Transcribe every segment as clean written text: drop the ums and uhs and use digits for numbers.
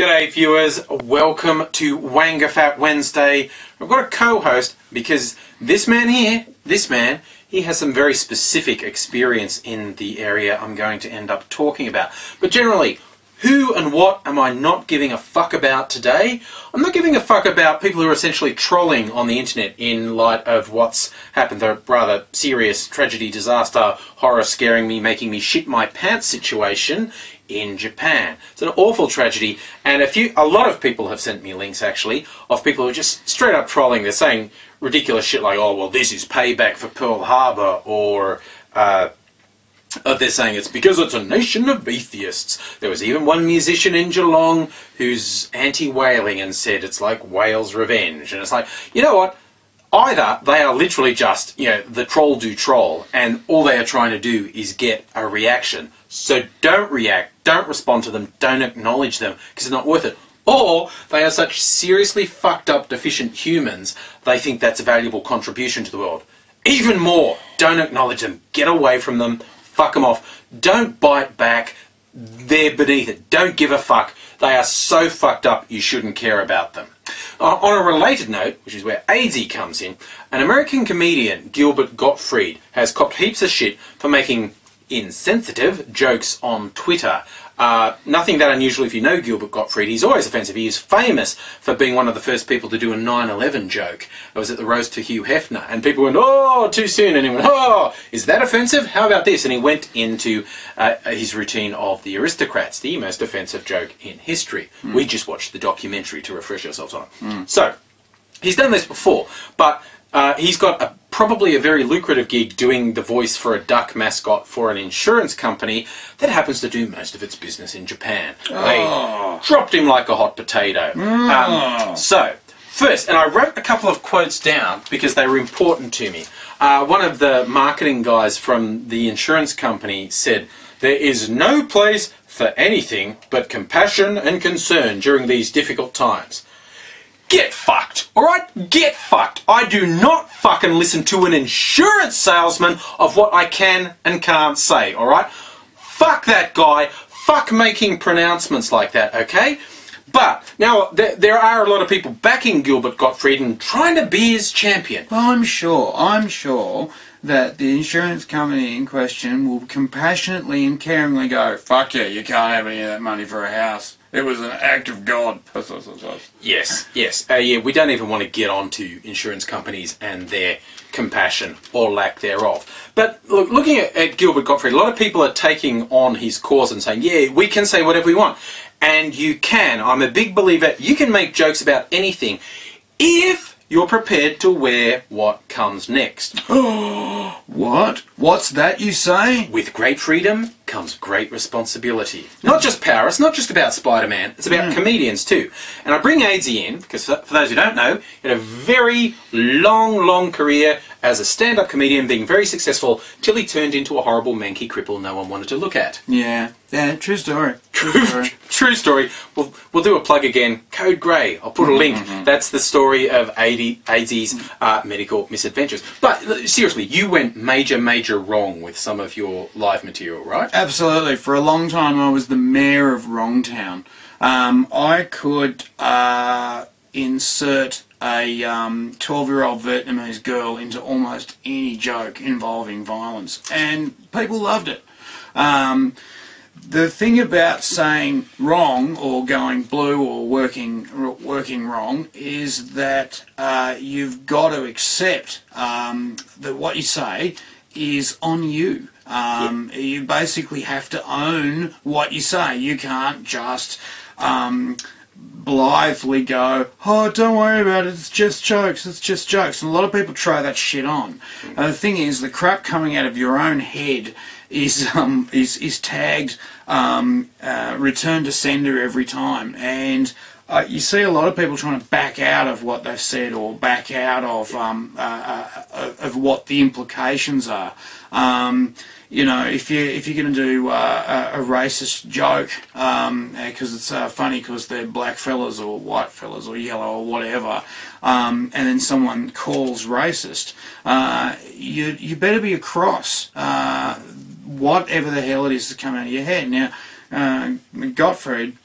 G'day viewers, welcome to WAINGAFAT Wednesday. I've got a co-host because this man, he has some very specific experience in the area I'm going to end up talking about. But generally, who and what am I not giving a fuck about today? I'm not giving a fuck about people who are essentially trolling on the internet in light of what's happened, the rather serious tragedy, disaster, horror scaring me, making me shit my pants situation in Japan. It's an awful tragedy, and a lot of people have sent me links actually of people who are just straight up trolling. They're saying ridiculous shit like, oh well, this is payback for Pearl Harbor, or they're saying it's because it's a nation of atheists. There was even one musician in Geelong who's anti-whaling and said it's like whales' revenge. And it's like, you know what? Either they are literally just, you know, the troll do troll, and all they are trying to do is get a reaction. So don't react, don't respond to them, don't acknowledge them, because it's not worth it. Or they are such seriously fucked up, deficient humans, they think that's a valuable contribution to the world. Even more, don't acknowledge them, get away from them, fuck them off, don't bite back, they're beneath it, don't give a fuck, they are so fucked up you shouldn't care about them. On a related note, which is where AngryAussie comes in, an American comedian, Gilbert Gottfried, has copped heaps of shit for making insensitive jokes on Twitter. Nothing that unusual if you know Gilbert Gottfried. He's always offensive. He is famous for being one of the first people to do a 9/11 joke. It was at the roast to Hugh Hefner, and people went, oh, too soon, and he went, oh, is that offensive? How about this? And he went into his routine of the aristocrats, the most offensive joke in history. We just watched the documentary to refresh ourselves on it. So, he's done this before, but he's got probably a very lucrative gig doing the voice for a duck mascot for an insurance company that happens to do most of its business in Japan. They dropped him like a hot potato. So, first, and I wrote a couple of quotes down because they were important to me. One of the marketing guys from the insurance company said, "There is no place for anything but compassion and concern during these difficult times." Get fucked, alright? Get fucked. I do not fucking listen to an insurance salesman of what I can and can't say, alright? Fuck that guy. Fuck making pronouncements like that, okay? But, now, there are a lot of people backing Gilbert Gottfried and trying to be his champion. Well, I'm sure that the insurance company in question will compassionately and caringly go, fuck yeah, you can't have any of that money for a house. It was an act of God. Yes. Yeah, we don't even want to get onto insurance companies and their compassion or lack thereof. But look, looking at Gilbert Gottfried, a lot of people are taking on his cause and saying, yeah, we can say whatever we want. And you can. I'm a big believer. You can make jokes about anything if you're prepared to wear what comes next. What? What's that you say? With great freedom comes great responsibility. Not just power, it's not just about Spider-Man, it's about comedians too. And I bring AngryAussie in, because for those who don't know, he had a very long career as a stand-up comedian, being very successful, till he turned into a horrible manky cripple no one wanted to look at. Yeah, true story. True story. We'll do a plug again. Code Grey. I'll put a link. That's the story of AngryAussie's medical misadventures. But seriously, you went major wrong with some of your live material, right? Absolutely. For a long time I was the mayor of Wrongtown. I could insert a 12-year-old Vietnamese girl into almost any joke involving violence, and people loved it. The thing about saying wrong or going blue or working wrong is that you've got to accept that what you say is on you. You basically have to own what you say. You can't just blithely go, oh, don't worry about it, it's just jokes, it's just jokes. And a lot of people try that shit on. The thing is, the crap coming out of your own head is tagged return to sender every time. And you see a lot of people trying to back out of what they've said, or back out of what the implications are. You know, if you're going to do a racist joke, because it's funny because they're black fellas or white fellas or yellow or whatever, and then someone calls racist, you better be across whatever the hell it is that's coming out of your head. Now, Gottfried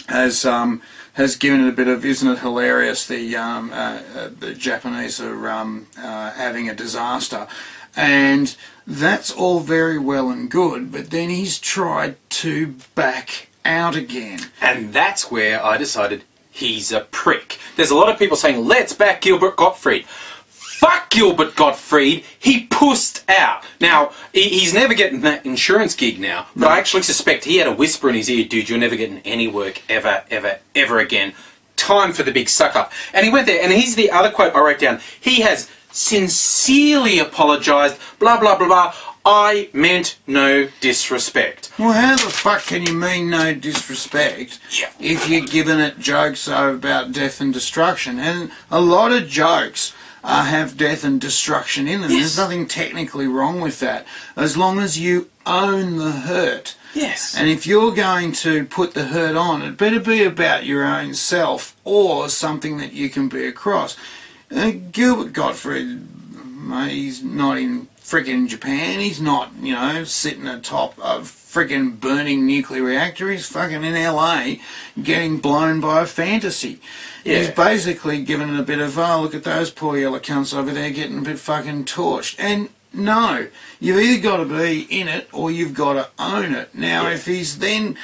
has given it a bit of, isn't it hilarious? The Japanese are having a disaster, and that's all very well and good. But then he's tried to back out again, and that's where I decided he's a prick. There's a lot of people saying, let's back Gilbert Gottfried. Fuck Gilbert Gottfried, he pussed out. Now, he's never getting that insurance gig now, but I actually suspect he had a whisper in his ear, dude, you're never getting any work ever, ever, ever again. Time for the big suck up. And he went there, and here's the other quote I wrote down. He has sincerely apologised, blah, blah, blah, blah. I meant no disrespect. Well, how the fuck can you mean no disrespect if you're giving it jokes about death and destruction? And a lot of jokes have death and destruction in them. Yes. There's nothing technically wrong with that, as long as you own the hurt. Yes. And if you're going to put the hurt on, it better be about your own self or something that you can be across. Gilbert Gottfried, he's not in frickin' Japan. He's not, you know, sitting atop of frickin' burning nuclear reactor. He's fucking in LA getting blown by a fantasy. Yeah. He's basically given it a bit of, oh, look at those poor yellow cunts over there getting a bit fucking torched. And no, you've either got to be in it or you've got to own it. Now, if he's then,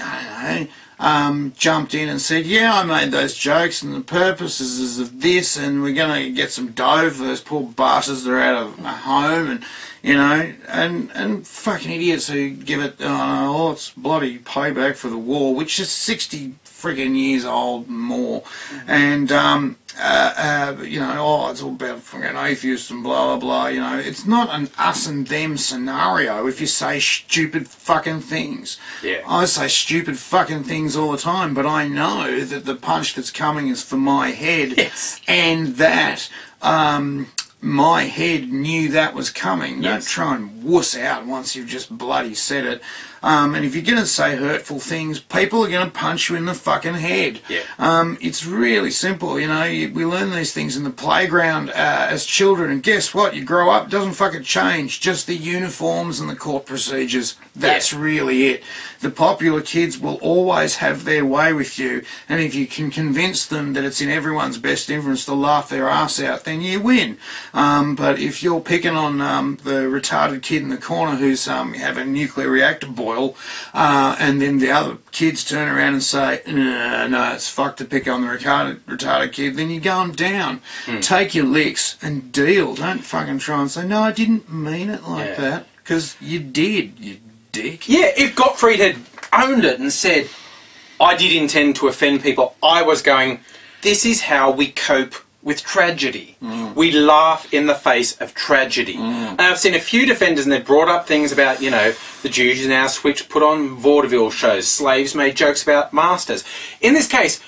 I don't know, jumped in and said, yeah, I made those jokes and the purpose is of this, and we're going to get some dough for those poor bastards that are out of a home, and, you know, and fucking idiots who give it, oh, it's bloody payback for the war, which is 60 friggin' years old and more, and, you know, oh, it's all about fucking atheists and blah, blah, blah, you know. It's not an us and them scenario if you say stupid fucking things. Yeah. I say stupid fucking things all the time, but I know that the punch that's coming is for my head, and that my head knew that was coming. Don't try and wuss out once you've just bloody said it. And if you're going to say hurtful things, people are going to punch you in the fucking head. Yeah. It's really simple, you know. We learn these things in the playground as children, and guess what? You grow up, it doesn't fucking change. Just the uniforms and the court procedures. That's really it. The popular kids will always have their way with you, and if you can convince them that it's in everyone's best interest to laugh their ass out, then you win. But if you're picking on the retarded kid in the corner who's having a nuclear reactor boil, and then the other kids turn around and say, no, it's fucked to pick on the retarded kid, then you're going down. Take your licks and deal. Don't fucking try and say, no, I didn't mean it like that, because you did, you dick. Yeah, if Gottfried had owned it and said, I did intend to offend people, I was going, this is how we cope with tragedy. We laugh in the face of tragedy. And I've seen a few defenders, and they've brought up things about, you know, the Jews now put on vaudeville shows, slaves made jokes about masters. In this case,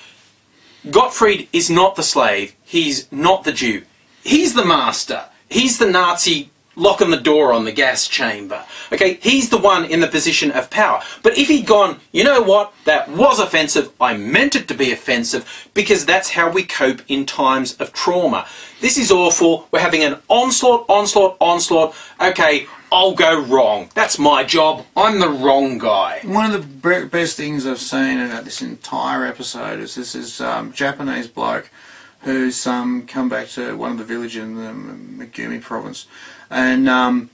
Gottfried is not the slave, he's not the Jew. He's the master. He's the Nazi locking the door on the gas chamber. Okay, he's the one in the position of power. But if he'd gone, you know what, that was offensive, I meant it to be offensive, because that's how we cope in times of trauma. This is awful, we're having an onslaught, onslaught, onslaught, okay, I'll go wrong. That's my job, I'm the wrong guy. One of the best things I've seen about this entire episode is this Japanese bloke who's come back to one of the villages in the Megumi province, and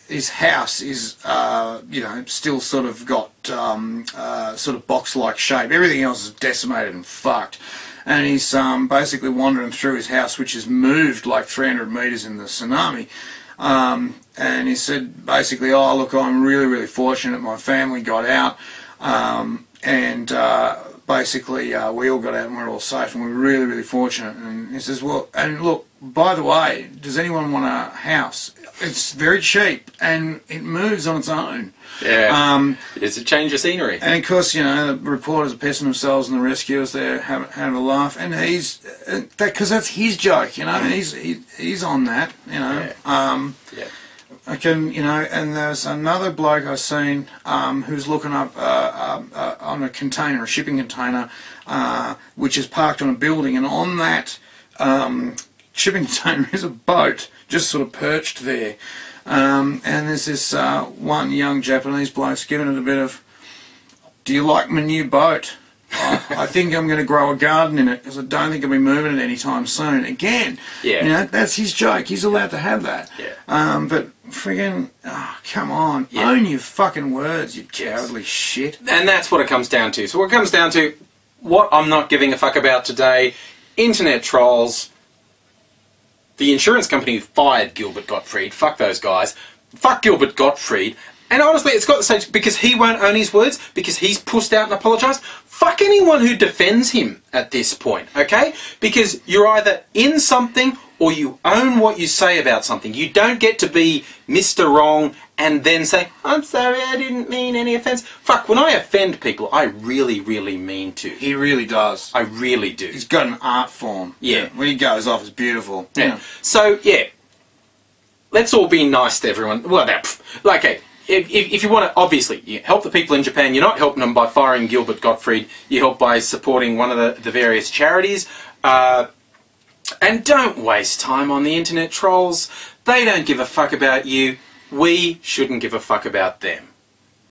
his house is, you know, still sort of got sort of box-like shape. Everything else is decimated and fucked. And he's basically wandering through his house, which has moved like 300 metres in the tsunami. And he said basically, oh look, I'm really, really fortunate my family got out, and basically we all got out and we're all safe, and we're really, really fortunate. And he says, well, and look, by the way, does anyone want a house? It's very cheap and it moves on its own. Yeah, it's a change of scenery. And of course, you know, the reporters are pissing themselves and the rescuers there having a laugh, and he's because that's his joke, you know, and he's on that, you know. I can, you know, and there's another bloke I've seen who's looking up on a container, a shipping container, which is parked on a building, and on that shipping container is a boat just sort of perched there. And there's this one young Japanese bloke's giving it a bit of, Do you like my new boat? I think I'm going to grow a garden in it because I don't think I'll be moving it anytime soon. Again, Yeah. you know, that's his joke. He's allowed to have that. Yeah. But friggin', come on. Yeah. Own your fucking words, you cowardly shit. And that's what it comes down to. So what it comes down to, what I'm not giving a fuck about today, internet trolls, the insurance company who fired Gilbert Gottfried, fuck those guys, fuck Gilbert Gottfried. And honestly, it's got the stage because he won't own his words, because he's pushed out and apologised. Fuck anyone who defends him at this point, okay? Because you're either in something or you own what you say about something. You don't get to be Mr. Wrong and then say, I'm sorry, I didn't mean any offence. Fuck, when I offend people, I really, really mean to. He really does. I really do. He's got an art form. Yeah. When he goes off, it's beautiful. Yeah. So, yeah. Let's all be nice to everyone. Well, like, okay. If you want to, obviously, you help the people in Japan. You're not helping them by firing Gilbert Gottfried. You help by supporting one of the various charities. And don't waste time on the internet trolls. They don't give a fuck about you. We shouldn't give a fuck about them.